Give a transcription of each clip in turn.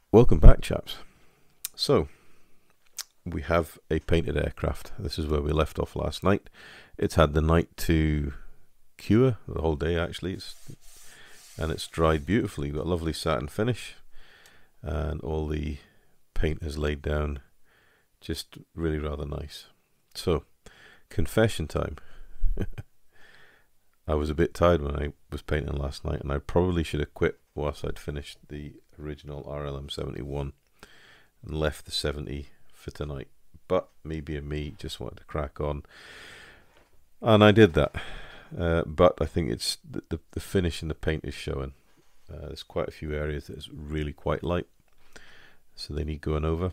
Welcome back, chaps. So, we have a painted aircraft. This is where we left off last night. It's had the night to cure, the whole day actually, and it's dried beautifully. You've got a lovely satin finish, and all the paint is laid down just really rather nice. So, confession time. I was a bit tired when I was painting last night, and I probably should have quit whilst I'd finished the original RLM71 and left the 70 for tonight. But me being me, just wanted to crack on, and I did that. But I think it's the finish in the paint is showing. There's quite a few areas that is really quite light, so they need going over.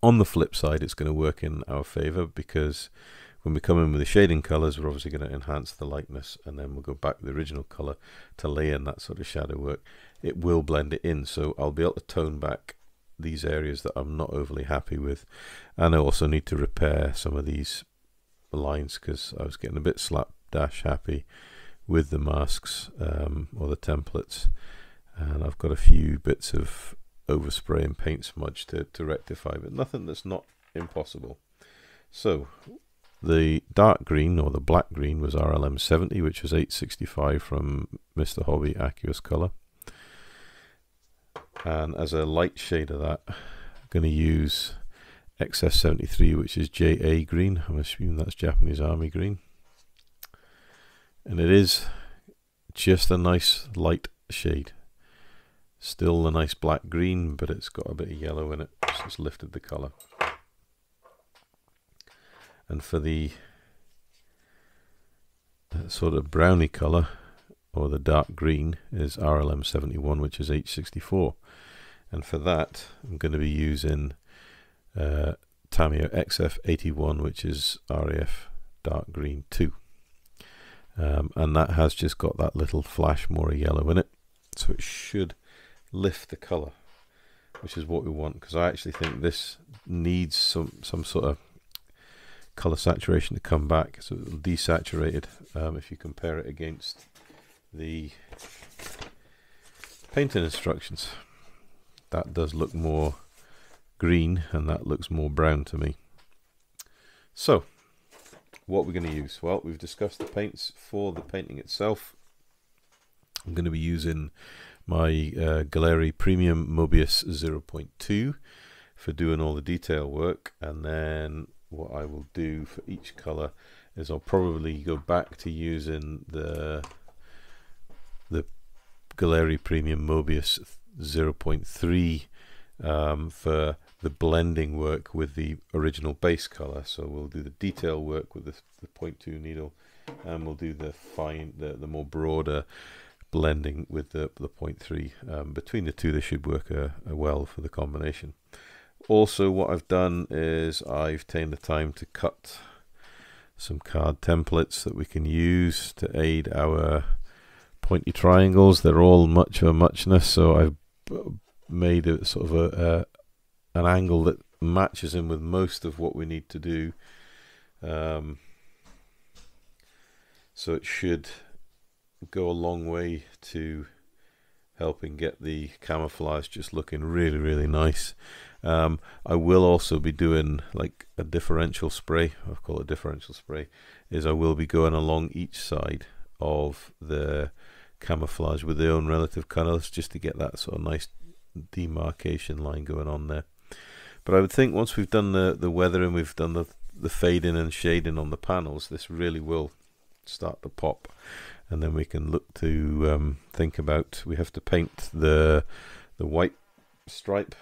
On the flip side, it's going to work in our favor, because when we come in with the shading colors, we're obviously going to enhance the lightness, and then we'll go back to the original color to lay in that sort of shadow work. It will blend it in, so I'll be able to tone back these areas that I'm not overly happy with. And I also need to repair some of these lines, because I was getting a bit slapdash happy with the masks or the templates, and I've got a few bits of overspray and paint smudge to rectify, but nothing that's not impossible. So the dark green, or the black green, was RLM70, which was 865 from Mr. Hobby Aqueous Color. And as a light shade of that, I'm going to use XS73, which is JA green. I'm assuming that's Japanese Army green. And it is just a nice light shade. Still a nice black green, but it's got a bit of yellow in it. So it's lifted the color. And for the sort of browny color, or the dark green, is RLM71, which is H64. And for that, I'm going to be using Tamiya XF81, which is RAF dark green 2. And that has just got that little flash more yellow in it, so it should lift the color, which is what we want, because I actually think this needs some sort of color saturation to come back. So it's desaturated. If you compare it against the painting instructions, that does look more green, and that looks more brown to me. So what we're going to use, well, we've discussed the paints for the painting itself. I'm going to be using my Galeri Premium Mobius 0.2 for doing all the detail work, and then what I will do for each color is I'll probably go back to using the Galeri Premium Mobius 0.3 for the blending work with the original base color. So we'll do the detail work with the 0.2 needle, and we'll do the more broader blending with the 0.3. Between the two, they should work well for the combination. Also, what I've done is I've taken the time to cut some card templates that we can use to aid our pointy triangles. They're all much of a muchness, so I've made a sort of an angle that matches in with most of what we need to do. So it should go a long way to helping get the camouflage just looking really, really nice. I will also be doing like a differential spray. I call it differential spray. Is I will be going along each side of the camouflage with their own relative colors, just to get that sort of nice demarcation line going on there. But I would think once we've done the weathering, we've done the fading and shading on the panels, this really will start to pop. And then we can look to think about, we have to paint the white stripe.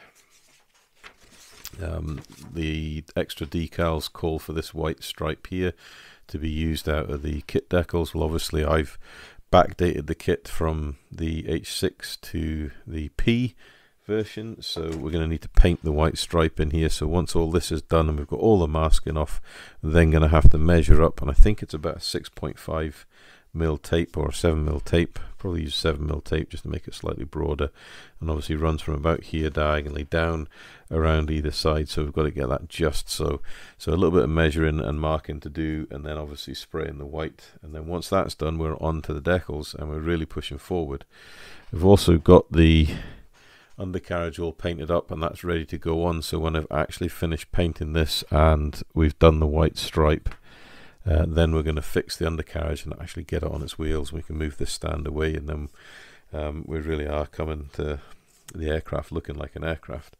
The extra decals call for this white stripe here to be used out of the kit decals. Well, obviously I've backdated the kit from the H6 to the P version, so we're going to need to paint the white stripe in here. So once all this is done and we've got all the masking off, we're then going to have to measure up, and I think it's about a 6.5 mil tape or 7 mil tape. Probably use 7 mil tape just to make it slightly broader, and obviously runs from about here diagonally down around either side, so we've got to get that just so a little bit of measuring and marking to do, and then obviously spraying the white. And then once that's done, we're on to the decals and we're really pushing forward. We've also got the undercarriage all painted up, and that's ready to go on. So when I've actually finished painting this and we've done the white stripe, then we're going to fix the undercarriage and actually get it on its wheels. We can move this stand away, and then we really are coming to the aircraft looking like an aircraft.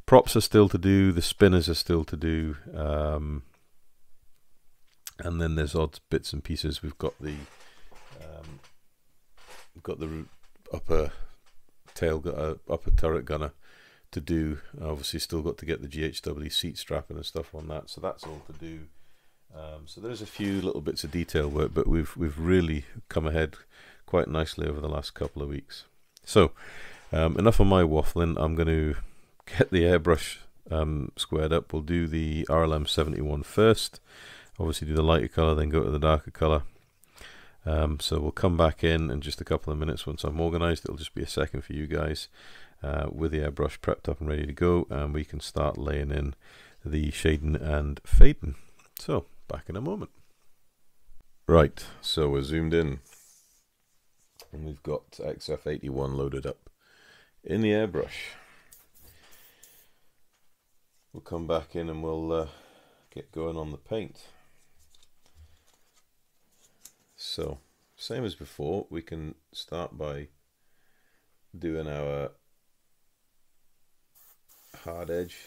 Props are still to do, the spinners are still to do, and then there's odd bits and pieces. We've got the upper upper turret gunner to do. Obviously still got to get the GHW seat strapping and stuff on that, so that's all to do. So there's a few little bits of detail work, but we've really come ahead quite nicely over the last couple of weeks. So enough of my waffling. I'm going to get the airbrush squared up. We'll do the RLM 71 first, obviously do the lighter colour, then go to the darker colour. So we'll come back in just a couple of minutes once I'm organised. It'll just be a second for you guys with the airbrush prepped up and ready to go, and we can start laying in the shading and fading. So back in a moment. Right, so we're zoomed in and we've got XF81 loaded up in the airbrush. We'll come back in and we'll get going on the paint. So same as before, we can start by doing our hard edge.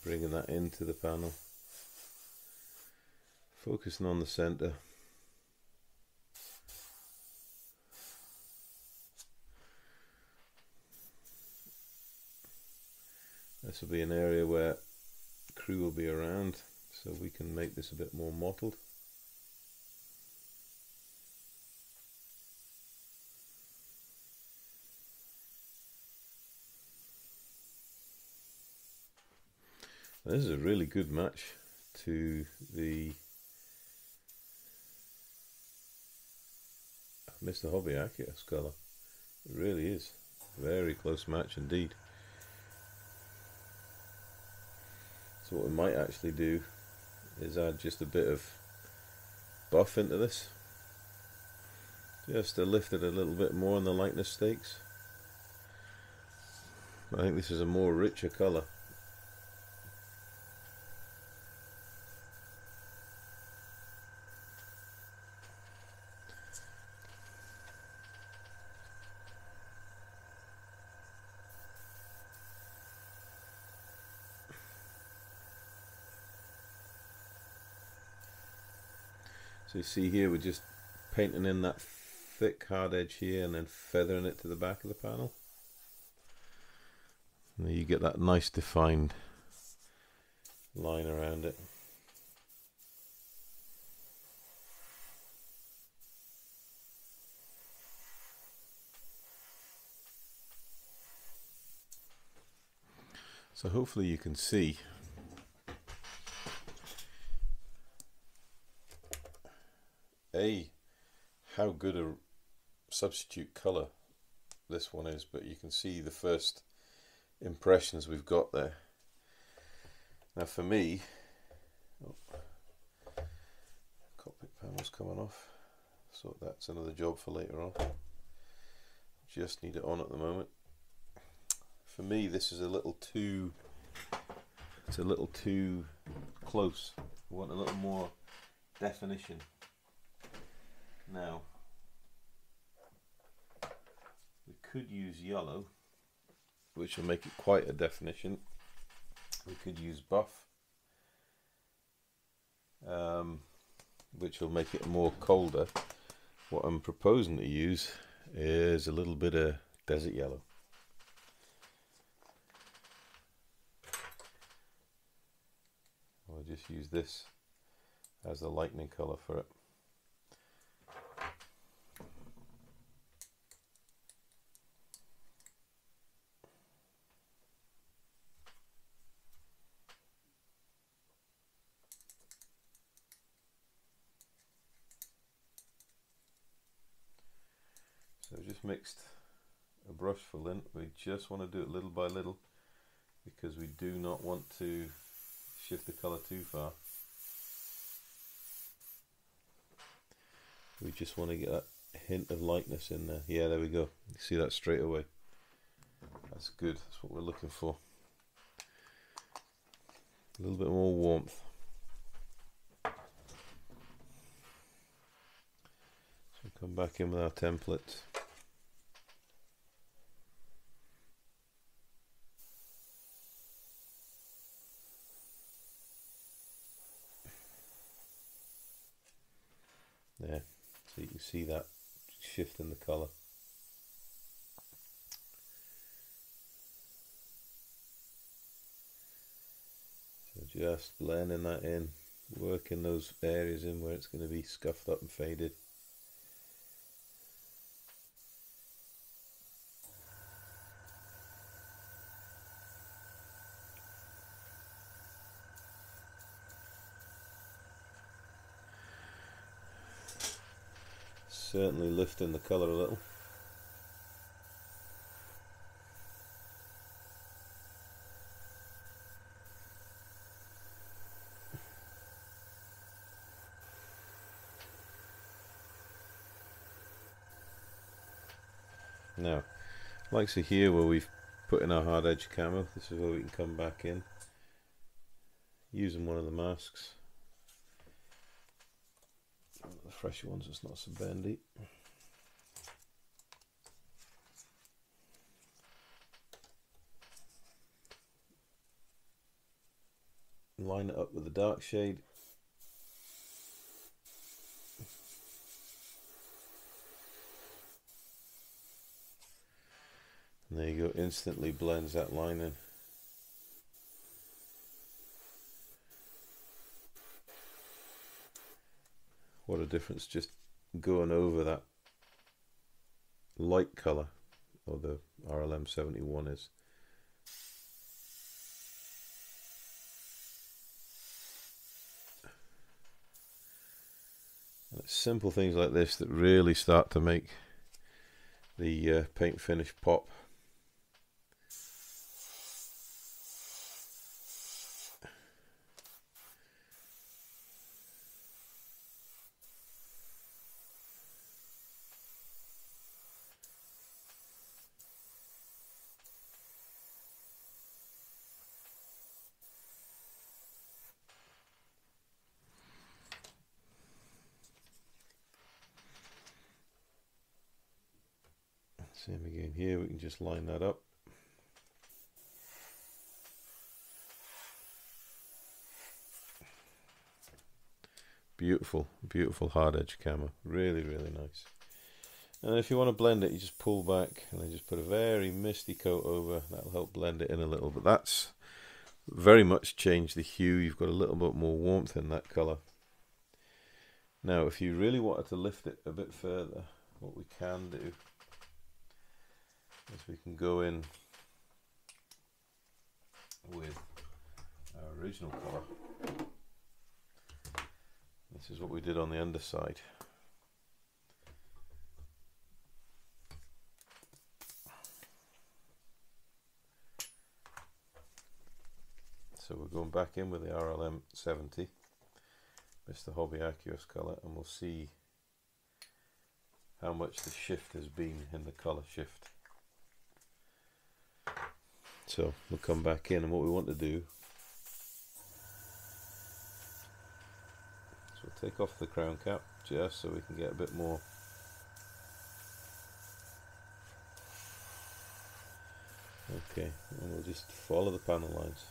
Bringing that into the panel, focusing on the center. This will be an area where crew will be around, so we can make this a bit more mottled. This is a really good match to the Mr. Hobby Akios colour. It really is. Very close match indeed. So what we might actually do is add just a bit of buff into this, just to lift it a little bit more in the lightness stakes. I think this is a more richer colour. So you see here we're just painting in that thick hard edge here and then feathering it to the back of the panel. And you get that nice defined line around it. So hopefully you can see how good a substitute colour this one is, but you can see the first impressions we've got there. Now for me, cockpit panel's coming off, so that's another job for later on. Just need it on at the moment. For me, this is a little too, it's a little too close. I want a little more definition. Now, we could use yellow, which will make it quite a definition. We could use buff, which will make it more colder. What I'm proposing to use is a little bit of desert yellow. I'll just use this as the lightning color for it. So I've just mixed a brush full in. We just want to do it little by little because we do not want to shift the colour too far. We just want to get that hint of lightness in there. Yeah, there we go. You see that straight away. That's good. That's what we're looking for. A little bit more warmth. So come back in with our template. There, so you can see that shift in the colour. So just blending that in, working those areas in where it's going to be scuffed up and faded. Certainly lifting the colour a little. Now, like so here where we've put in our hard edge camo, this is where we can come back in using one of the masks. The fresher ones, it's not so bendy. Line it up with the dark shade. And there you go, instantly blends that line in. What a difference just going over that light colour, or the RLM 71 is. And it's simple things like this that really start to make the paint finish pop. Same again here, we can just line that up. Beautiful, beautiful hard edge camo. Really, really nice. And if you want to blend it, you just pull back and then just put a very misty coat over. That'll help blend it in a little. But that's very much changed the hue. You've got a little bit more warmth in that colour. Now, if you really wanted to lift it a bit further, what we can do is we can go in with our original colour. This is what we did on the underside. So we're going back in with the RLM 70, Mr. Hobby Aqueous colour, and we'll see how much the shift has been in the colour shift. So we'll come back in, and what we want to do, so we'll take off the crown cap just so we can get a bit more. Okay, and we'll just follow the panel lines.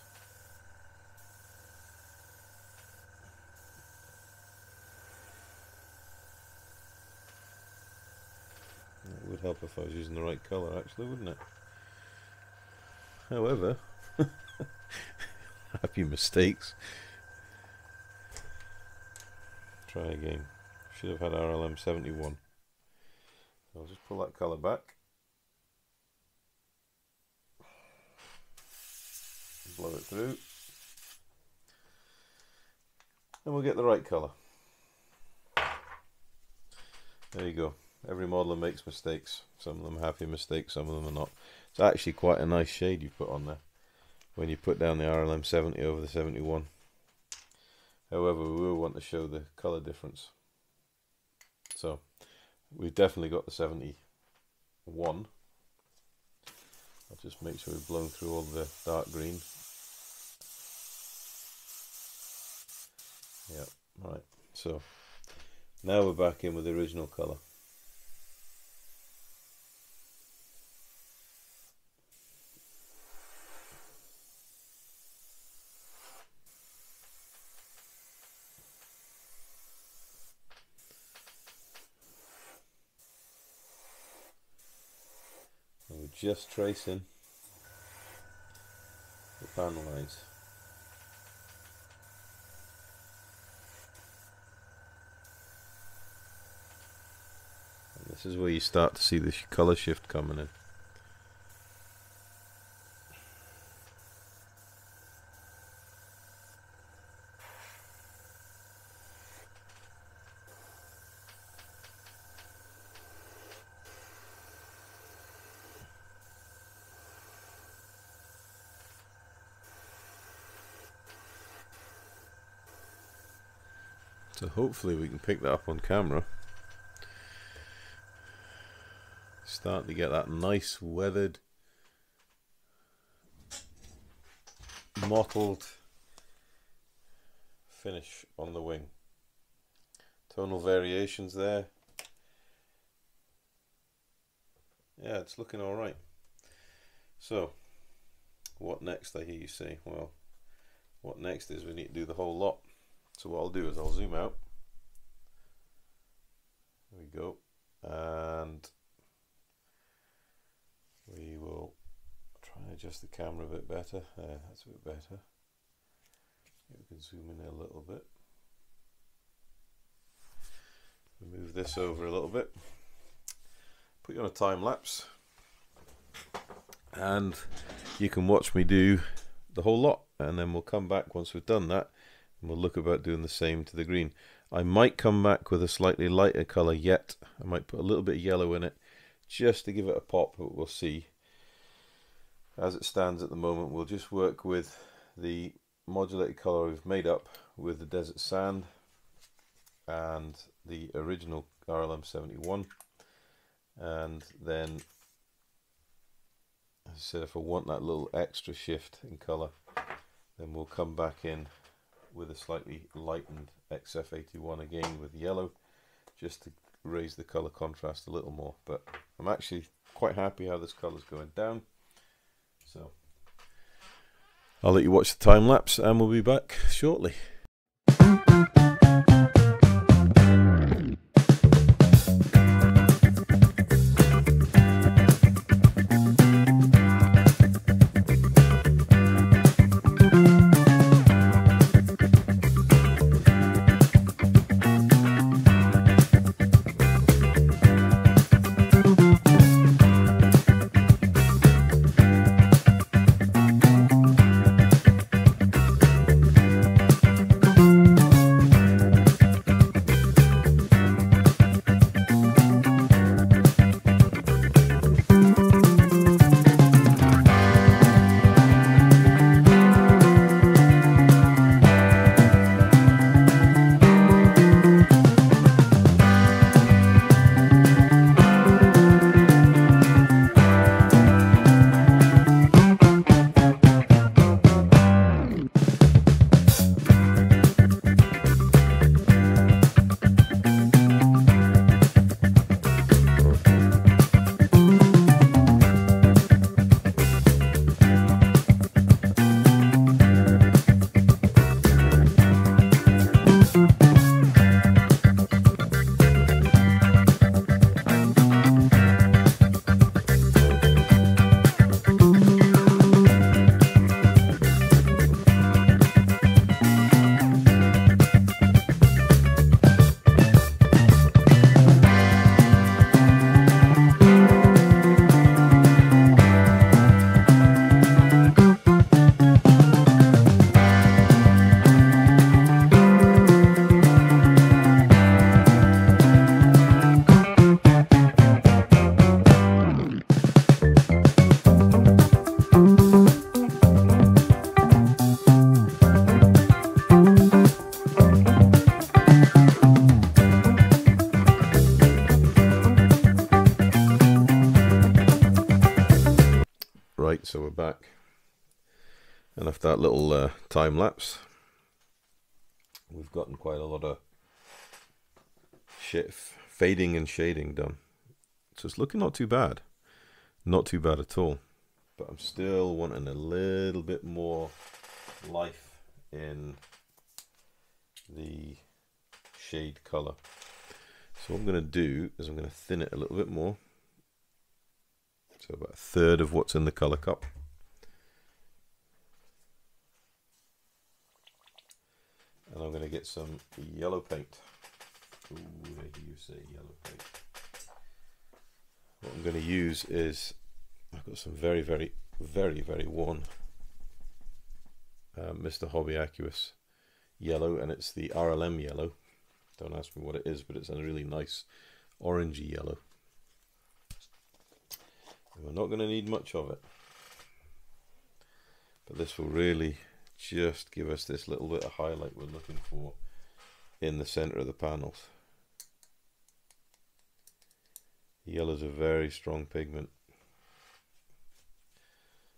It would help if I was using the right colour actually, wouldn't it? However, happy mistakes. Try again. Should have had RLM 71. So I'll just pull that colour back. Blow it through. And we'll get the right colour. There you go. Every modeler makes mistakes. Some of them are happy mistakes, some of them are not. It's actually quite a nice shade you put on there when you put down the RLM 70 over the 71. However, we will want to show the colour difference. So we've definitely got the 71. I'll just make sure we've blown through all the dark green. Yeah, right. So now we're back in with the original colour. And we're just tracing the panel lines. And this is where you start to see the colour shift coming in. So hopefully we can pick that up on camera. Starting to get that nice weathered, mottled finish on the wing. Tonal variations there. Yeah, it's looking alright. So, what next, I hear you say? Well, what next is we need to do the whole lot. So what I'll do is I'll zoom out. There we go. And we will try and adjust the camera a bit better. That's a bit better. We can zoom in a little bit. Move this over a little bit. Put you on a time lapse. And you can watch me do the whole lot. And then we'll come back once we've done that. And we'll look about doing the same to the green. I might come back with a slightly lighter colour yet. I might put a little bit of yellow in it just to give it a pop, but we'll see. As it stands at the moment, we'll just work with the modulated colour we've made up with the desert sand and the original RLM 71. And then, as I said, if I want that little extra shift in colour, then we'll come back in with a slightly lightened XF81 again with yellow, just to raise the colour contrast a little more. But I'm actually quite happy how this colour's going down. So I'll let you watch the time lapse and we'll be back shortly. so we're back, and after that little time lapse, we've gotten quite a lot of fading and shading done. So it's looking not too bad. Not too bad at all. But I'm still wanting a little bit more life in the shade color. So what I'm going to do is I'm going to thin it a little bit more. So about a third of what's in the color cup. And I'm going to get some yellow paint. Ooh, I hear you say yellow paint. What I'm going to use is, I've got some very worn Mr. Hobby Aqueous yellow, and it's the RLM yellow. Don't ask me what it is, but it's a really nice orangey yellow. And we're not going to need much of it, but this will really just give us this little bit of highlight we're looking for in the center of the panels. Yellow is a very strong pigment,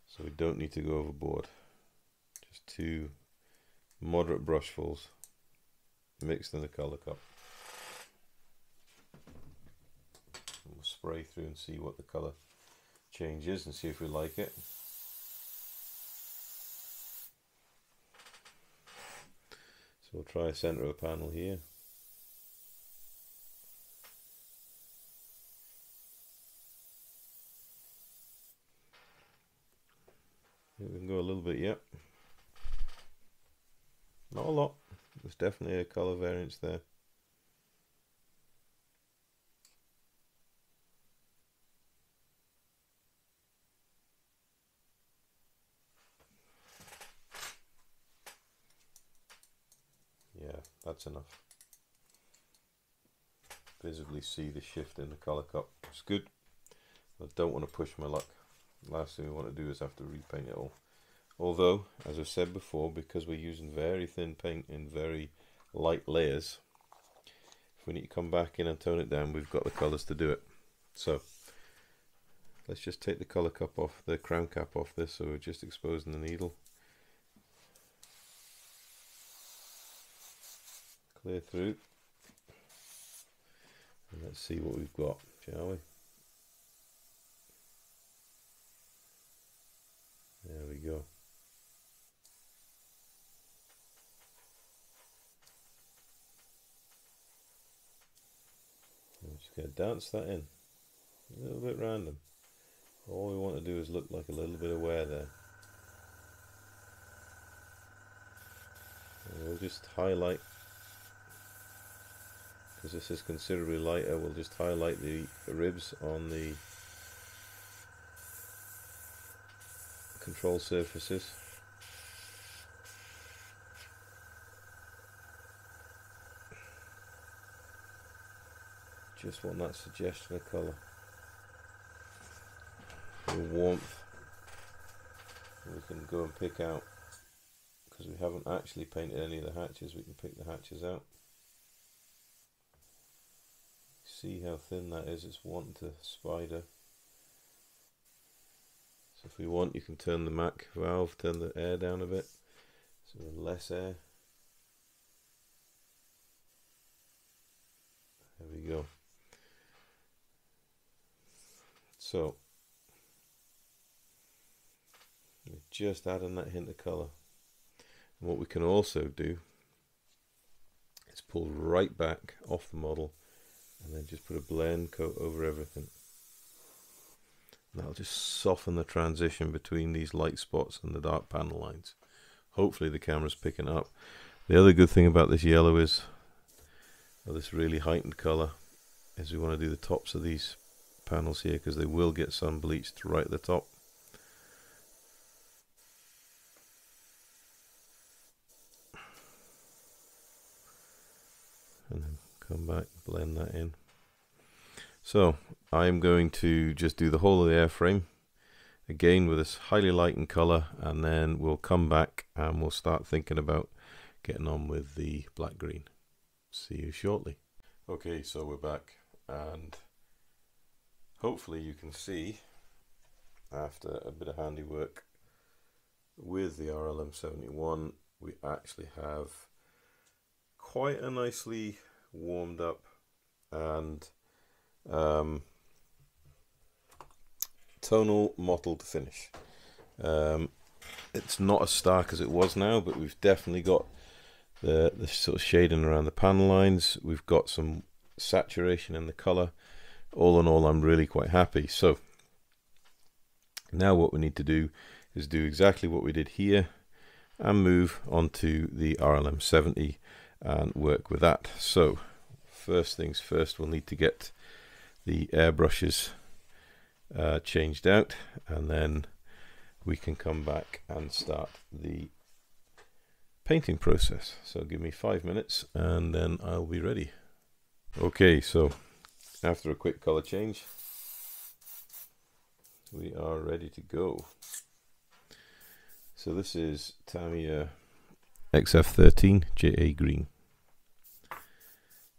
so we don't need to go overboard. Just 2 moderate brushfuls mixed in the color cup. We'll spray through and see what the color changes and see if we like it. So we'll try a center of a panel here. We can go a little bit, yep. Not a lot. There's definitely a color variance there. Yeah, that's enough. Visibly see the shift in the color cup. It's good. I don't want to push my luck. Last thing we want to do is have to repaint it all. Although, as I've said before, because we're using very thin paint in very light layers, if we need to come back in and tone it down, we've got the colours to do it. So let's just take the colour cup off, the crown cap off this, so we're just exposing the needle. Clear through. And let's see what we've got, shall we? There we go. I'm just going to dance that in. A little bit random. All we want to do is look like a little bit of wear there. And we'll just highlight, because this is considerably lighter, we'll just highlight the ribs on the control surfaces. Just want that suggestion of colour, the warmth. We can go and pick out, because we haven't actually painted any of the hatches, we can pick the hatches out. See how thin that is, it's wanting to spider. So if we want, you can turn the Mac valve, turn the air down a bit, so there's less air. There we go. So we're just adding that hint of colour. And what we can also do is pull right back off the model and then just put a blend coat over everything. And that'll just soften the transition between these light spots and the dark panel lines. Hopefully the camera's picking up. The other good thing about this yellow is, or this really heightened colour, is we want to do the tops of these panels here, because they will get sun bleached right at the top. And then come back, blend that in. So I'm going to just do the whole of the airframe again with this highly lightened color, and then we'll come back and we'll start thinking about getting on with the black green. See you shortly. Okay, so we're back, and hopefully you can see after a bit of handiwork with the RLM71, we actually have quite a nicely warmed up and tonal mottled finish. It's not as stark as it was now, but we've definitely got the sort of shading around the panel lines. We've got some saturation in the color. All in all, I'm really quite happy. So now what we need to do is do exactly what we did here and move onto the RLM70 and work with that. So first things first, we'll need to get the airbrushes changed out, and then we can come back and start the painting process. So give me 5 minutes and then I'll be ready. Okay, so after a quick color change, we are ready to go. So this is Tamiya XF13 JA Green.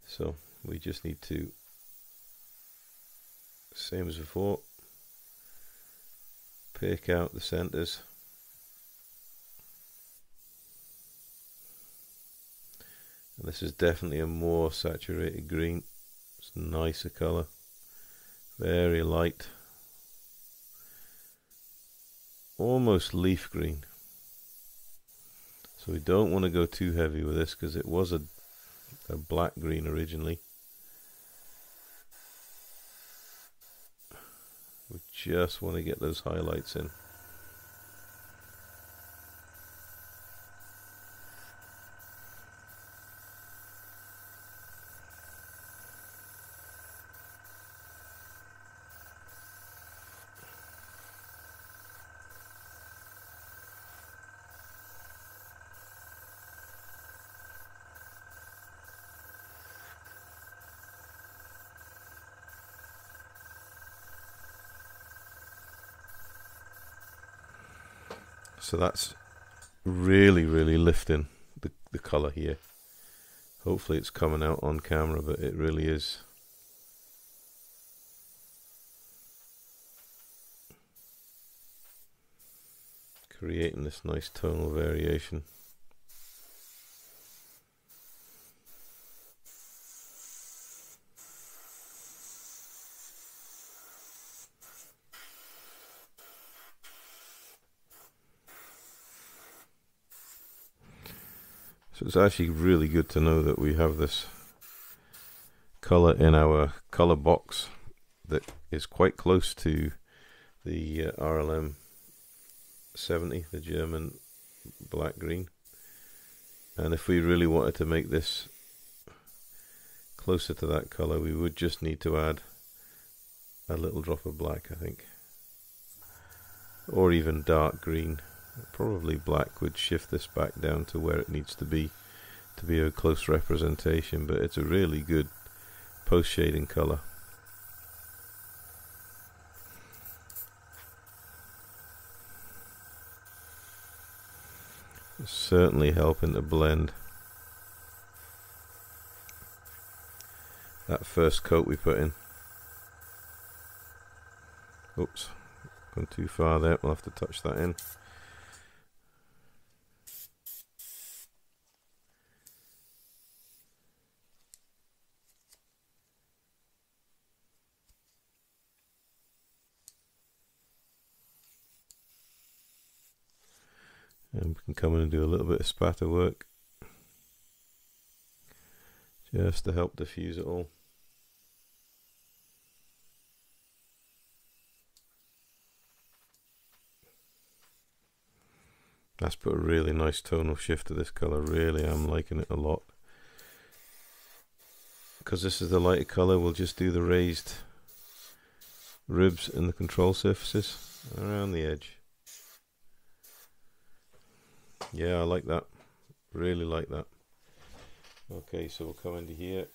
So we just need to, same as before, pick out the centers. And this is definitely a more saturated green. It's a nicer color, very light, almost leaf green. So we don't want to go too heavy with this because it was a black green originally. We just want to get those highlights in. So that's really lifting the color here. Hopefully it's coming out on camera, but it really is. Creating this nice tonal variation. So it's actually really good to know that we have this color in our color box that is quite close to the RLM 70, the German black green. And if we really wanted to make this closer to that color, we would just need to add a little drop of black, I think, or even dark green. Probably black would shift this back down to where it needs to be a close representation, but it's a really good post shading color. It's certainly helping to blend that first coat we put in. Oops, gone too far there, we'll have to touch that in. And we can come in and do a little bit of spatter work just to help diffuse it all. That's put a really nice tonal shift to this color. Really, I'm liking it a lot. Because this is the lighter color, we'll just do the raised ribs and the control surfaces around the edge. Yeah, I like that. Really like that. Okay, so we'll come into here.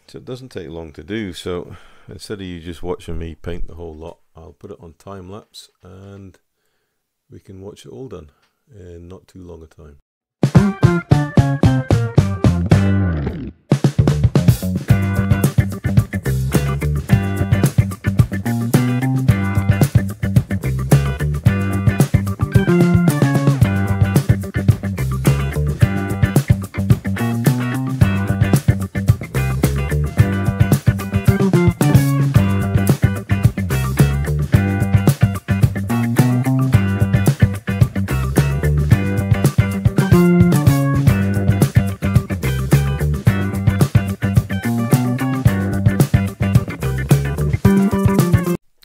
So it doesn't take long to do, so instead of you just watching me paint the whole lot, I'll put it on time lapse and we can watch it all done in not too long a time.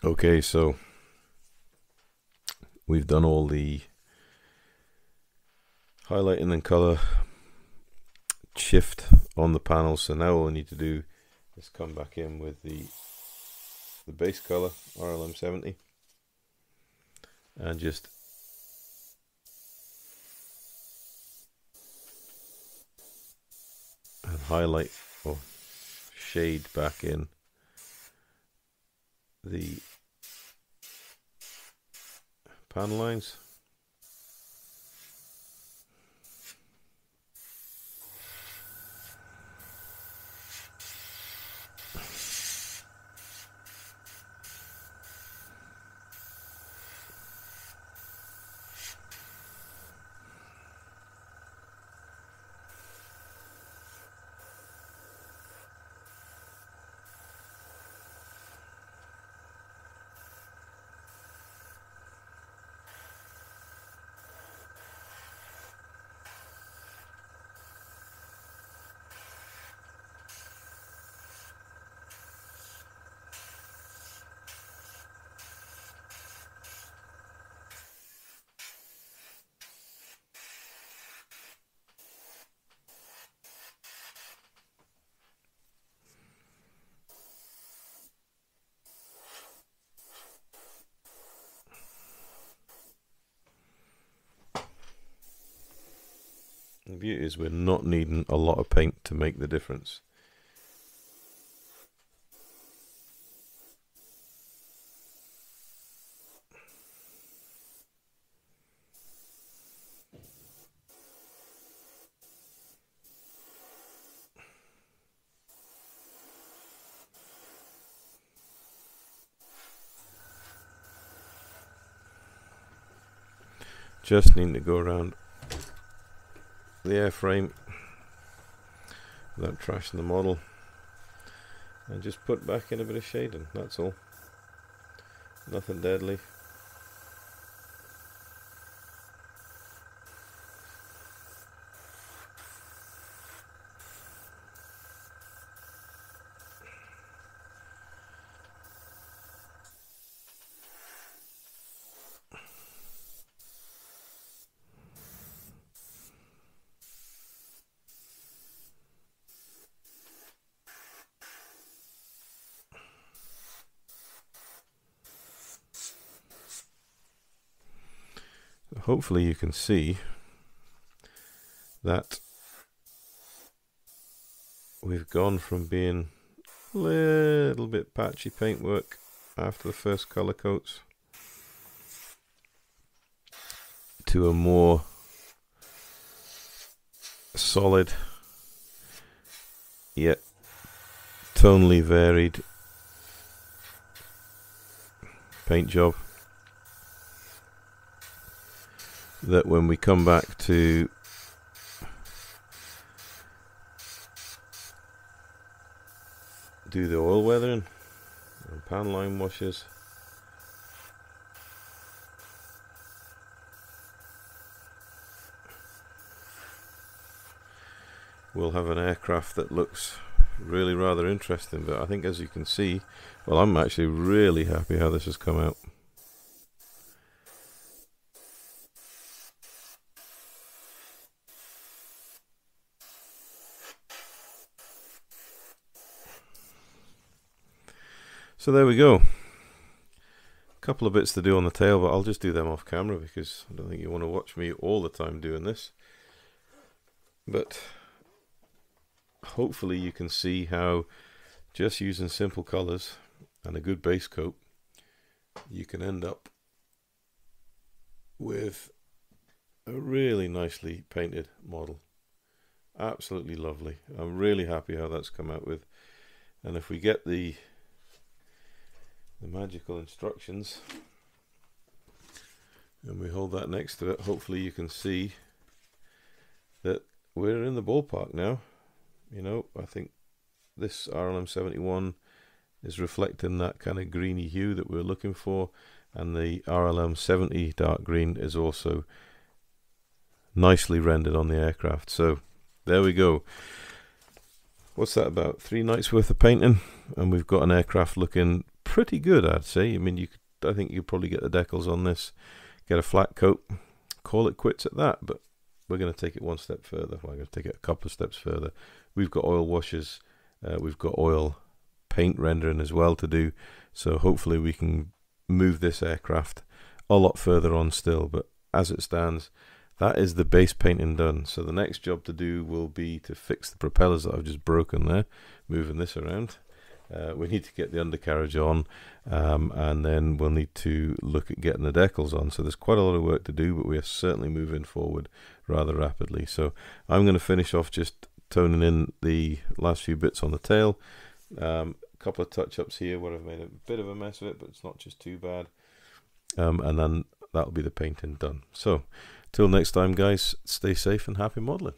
Okay, so we've done all the highlighting and color shift on the panel, so now all we need to do is come back in with the base color RLM70 and just highlight or shade back in the panel lines. The beauty is we're not needing a lot of paint to make the difference. Just need to go around the airframe without trashing the model and just put back in a bit of shading, that's all. Nothing deadly. Hopefully you can see that we've gone from being a little bit patchy paintwork after the first color coats to a more solid yet tonally varied paint job that when we come back to do the oil weathering and pan line washes, we'll have an aircraft that looks really rather interesting. But I think, as you can see, well, I'm actually really happy how this has come out. So there we go. A couple of bits to do on the tail, but I'll just do them off camera because I don't think you want to watch me all the time doing this. But hopefully you can see how just using simple colors and a good base coat, you can end up with a really nicely painted model. Absolutely lovely. I'm really happy how that's come out with. And if we get the magical instructions and we hold that next to it, hopefully you can see that we're in the ballpark now. You know, I think this RLM71 is reflecting that kind of greeny hue that we're looking for, and the RLM70 dark green is also nicely rendered on the aircraft. So there we go. What's that, about 3 nights worth of painting, and we've got an aircraft looking pretty good, I'd say. I mean, I think you could probably get the decals on this, get a flat coat, call it quits at that. But we're going to take it one step further. We're going to take it a couple of steps further. We've got oil washes, we've got oil paint rendering as well to do, so hopefully we can move this aircraft a lot further on still. But as it stands, that is the base painting done. So the next job to do will be to fix the propellers that I've just broken there, moving this around. We need to get the undercarriage on, and then we'll need to look at getting the decals on. So there's quite a lot of work to do, but we are certainly moving forward rather rapidly. So I'm going to finish off just toning in the last few bits on the tail. Couple of touch-ups here where I've made a bit of a mess of it, but it's not just too bad. And then that'll be the painting done. So till next time, guys, stay safe and happy modeling.